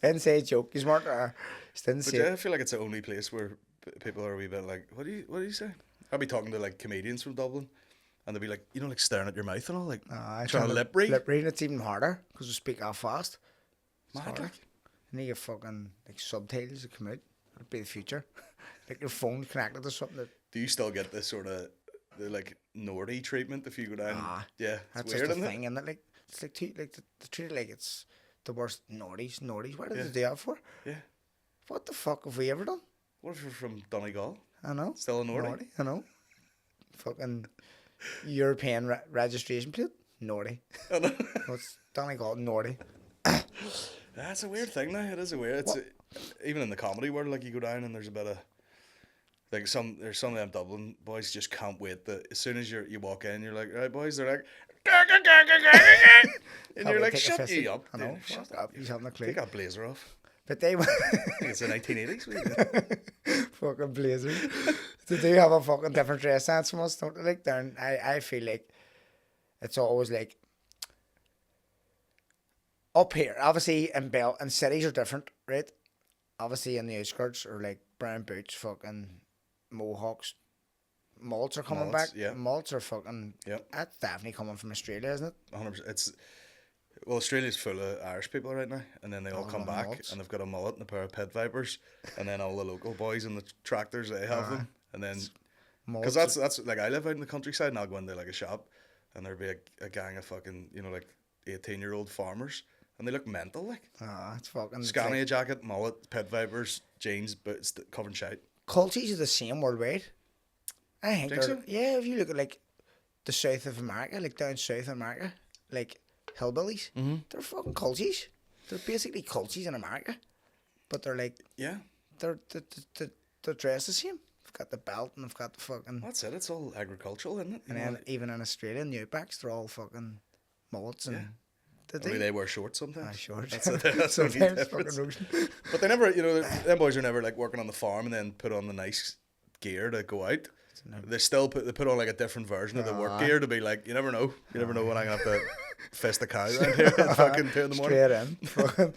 Didn't say a joke. He's smart there. Didn't say it. I feel like it's the only place where people are a wee bit like, what do you say? I'll be talking to like comedians from Dublin, and they'll be like, you know, like staring at your mouth and all, like trying to lip read. Lip reading, it's even harder because we speak that fast. Mad, like. And you get fucking like subtitles that come out. That'd be the future. Like your phone connected to something. Do you still get this sort of the like Nordy treatment if you go down? Yeah, that's weird, just a thing, isn't it? Like it's like they treat it like it's the worst. Nordies. What did they do that for? Yeah. What the fuck have we ever done? What if you're from Donegal? I know. Still a Nordy? I know. Fucking European registration plate. Nordy. I know. It's Donegal Nordy. That's a weird thing now. It is a weird. Even in the comedy world, like you go down and there's a bit of like there's some of them Dublin boys just can't wait that as soon as you walk in, you're like, right boys, they're like, and you're like, shut you up. I know. Shut up. He's having a clue. Take that blazer off. But they I think it's the 1980s. Fucking blazers. They do have a fucking different dress sense from us, don't they? Like, I feel like it's always like up here, obviously in cities are different, right? Obviously in the outskirts are like brown boots, fucking mohawks, mullets are coming back. Yeah. Mullets are fucking. Yep. That's definitely coming from Australia, isn't it? 100%. Australia's full of Irish people right now, and then they all come back mullets. And they've got a mullet and a pair of pit vipers, and then all the local boys and the tractors, they have them, and then because that's like I live out in the countryside, and I'll go into like a shop, and there'll be a gang of fucking, you know, like 18-year-old farmers. And they look mental, like. It's fucking. Scania jacket, mullet, pit vipers, jeans, boots, covered in shite. Cultures are the same worldwide. I think so? Yeah, if you look at like the south of America, like down south America, like hillbillies, they're fucking cultures. They're basically cultures in America, but they're like they're dressed the same. They've got the belt and they've got the fucking. That's it. It's all agricultural, isn't it? And then even in Australia, in the outbacks, they're all fucking mullets and. Only they wear shorts sometimes. Shorts. That's the only difference. But they never, you know, them boys are never like working on the farm and then put on the nice gear to go out. They still put on like a different version of the work gear to be like, you never know. You never know when I'm going to have to fist a cow around here at fucking 2 in the morning. Straight in. Fucking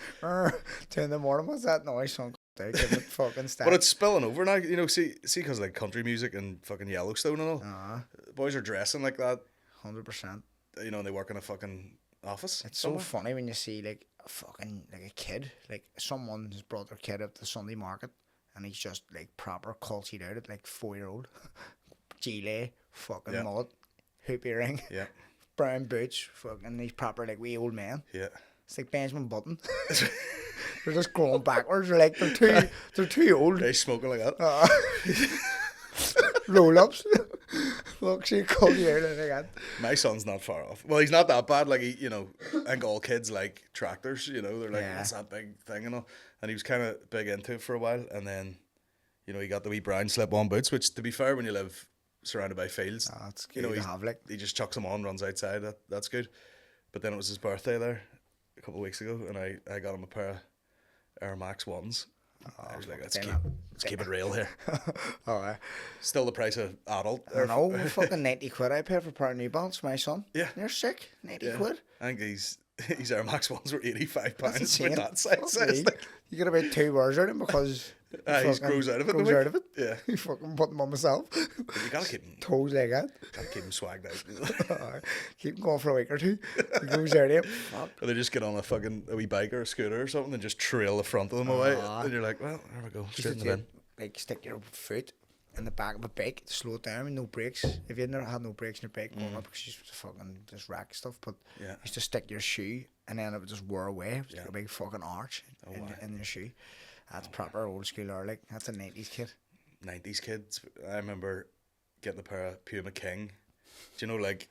2 in the morning. What's that noise? Fucking but it's spilling over now. You know, see, because like country music and fucking Yellowstone and all. Boys are dressing like that. 100%. You know, and they work in a fucking office. It's somewhere. So funny when you see like a kid, like someone's brought their kid up to the Sunday market and he's just like proper cultured out at like 4-year-old. Gilet, fucking mullet, hoopy ring, brown boots, fucking he's proper like wee old man. Yeah. It's like Benjamin Button. They're just growing backwards. They're like they're too old. They smoking like that. Roll ups. Fuck, she called you out like that. My son's not far off. Well, he's not that bad. Like he, I think all kids like tractors. They're like, what's that big thing and all. And he was kind of big into it for a while, and then, he got the wee brown slip-on boots. Which, to be fair, when you live surrounded by fields, that's good to have. Like, he just chucks them on, runs outside. That's good. But then it was his birthday there a couple of weeks ago, and I got him a pair of Air Max 1s. I was like, let's keep it real here. Still the price of adult. I know, fucking 90 quid I pay for a pair of New Balance for my son. Yeah. They're sick, 90 quid. I think these Air Max 1s were £85 for that size. You get about 2 words out of him because he grows out of it. Yeah. You fucking put them on myself. But you gotta keep him toes like that. Gotta keep him swagged out. Keep him going for a week or two. He goes out of him. Or they just get on a wee bike or a scooter or something and just trail the front of them away. And you're like, well, there we go. Straight in the bin. Like, stick your foot in the back of a bike to slow it down with no brakes. If you never had no brakes in your bike going up, because you fucking just wreck stuff, but you used to stick your shoe and then it would just wear away. It was like a big fucking arch in your shoe. That's proper old school, or like that's a 90s kid. 90s kids. I remember getting a pair of Puma King. Do you know like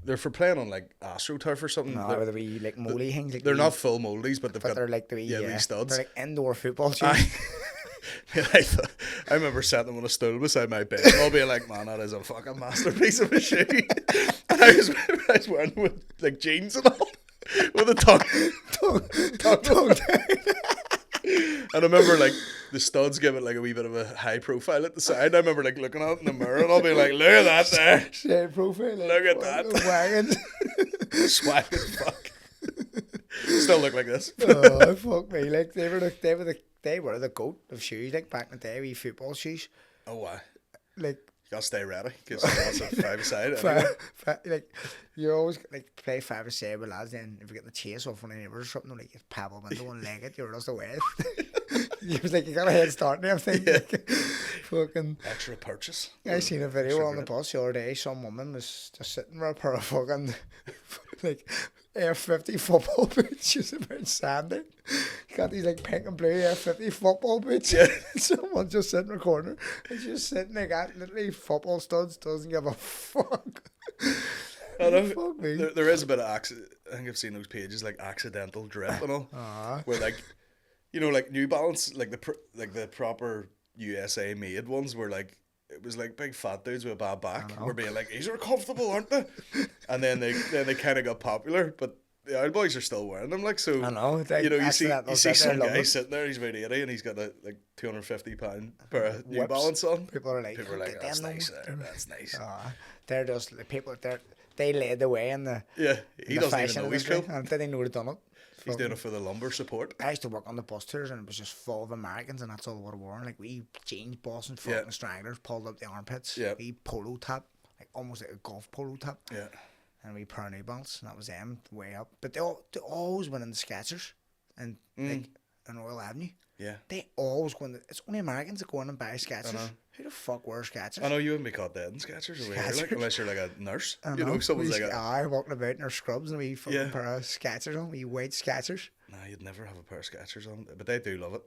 they're for playing on like AstroTurf or something? No, they're the wee like moldy things. Like they're not full moldies, but they're like the wee studs. They're like indoor football shoes. I remember setting them on a stool beside my bed and all being like, man, that is a fucking masterpiece of a shoe. And I was wearing them with like jeans and all, with a tongue down. And I remember like the studs give it like a wee bit of a high profile at the side. I remember like looking out in the mirror and I'll be like, look at that there. Side profile. Look at that. Wagons. Swag as fuck. Still look like this. Oh, fuck me. Like they were the goat of shoes, like back in the day, wee football shoes. Oh, wow. Like, you gotta stay ready because that's a 5-a-side. Like you always like play 5-a-side with lads. Then if you get the chase off one of the neighbours or something, like you pebble into one leg it, you're just away. You was like you got a head start and everything. Yeah. Like, fucking extra purchase. I seen a video on the bus the other day. Some woman was just sitting with a pair of fucking like Air50 football boots. She's about Sandy. Got these like pink and blue Air50 football boots. Yeah. Someone just sitting in the corner and she's just sitting like that, literally football studs, doesn't give a fuck. I know. Fuck me. There is a bit of accident. I think I've seen those pages like accidental drip and all, where like, like New Balance, like the proper USA made ones were like, it was like big fat dudes with a bad back were being like, these are comfortable, aren't they? And then they kind of got popular, but the old boys are still wearing them. Like, so I know. You see some guy sitting there, he's about 80 and he's got a like £250 pair of New Balance on. People are like, that's nice there. That's nice. They're just the people. They led the way in the he doesn't even know he's cool. And they know they've done it. He's doing it for the lumber support. I used to work on the bus tours and it was just full of Americans and that's all they were wearing. Like wee jeans, Boston fucking stragglers pulled up the armpits. Yeah. Wee polo top, like almost like a golf polo top. Yeah. And we pair of New Balance and that was them way up. But they always went in the Skechers and like on Royal Avenue. Yeah. They always go in it's only Americans that go in and buy Skechers. Who the fuck wears Skechers? I know you wouldn't be caught dead in Skechers over here, like, unless you're like a nurse. Someone's like walking about in their scrubs and we fucking pair of Skechers on, we white Skechers. Nah, you'd never have a pair of Skechers on, but they do love it.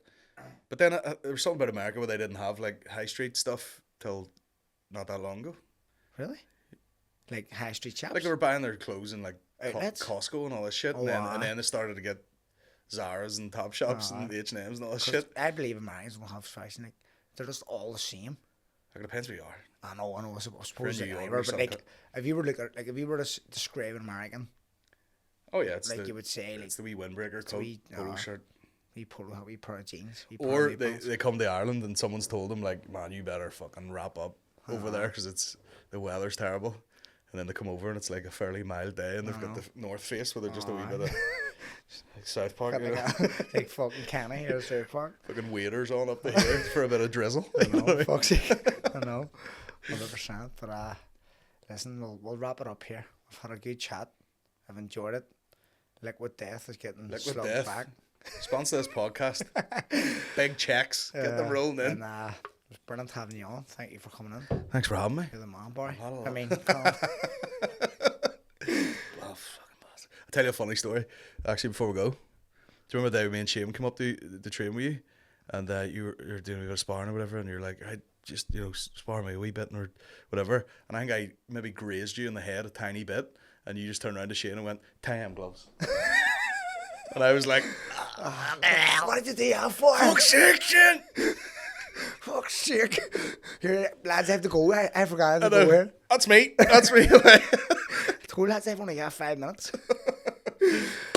But then there was something about America where they didn't have like high street stuff till not that long ago. Really? Like high street shops? Like they were buying their clothes in like Costco and all this shit, and then they started to get Zara's and Topshops and H&M's and all this shit. I believe Americans don't have fashion. Like they're just all the same. Like it depends where you are. I know. I suppose they are, but like if you were to describe an American, it's like you would say like it's the wee windbreaker coat, polo shirt, wee polo, wee pair of jeans, or they come to Ireland and someone's told them like, man, you better fucking wrap up over there because the weather's terrible. And then they come over and it's like a fairly mild day and they've got the North Face where they're just a wee bit of like South Park. Like fucking canna here, South Park. Fucking waders on up the hill for a bit of drizzle. I know, fuck's sake. I know, 100%. But listen, we'll wrap it up here. We've had a good chat. I've enjoyed it. Liquid Death is getting slugged back. Sponsor this podcast. Big checks. Get them rolling in. And, it was brilliant having you on. Thank you for coming in. Thanks for having me. You're the man, boy. I tell you a funny story, actually, before we go. Do you remember the day me and Shane come up to the train with you, and you were doing a bit of sparring or whatever, and you're like, I just, spar me a wee bit or whatever, and I think I maybe grazed you in the head a tiny bit, and you just turned around to Shane and went, tie him gloves. And I was like, what did you do that for? fuck's sake, Shane! Fuck's sake. Here, lads, I have to go. I forgot to go here. That's me. I told lads I've only got 5 minutes.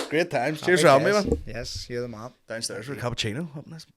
Great times. Cheers for having me, man. Yes, you're the man. Downstairs for a cappuccino. Up in this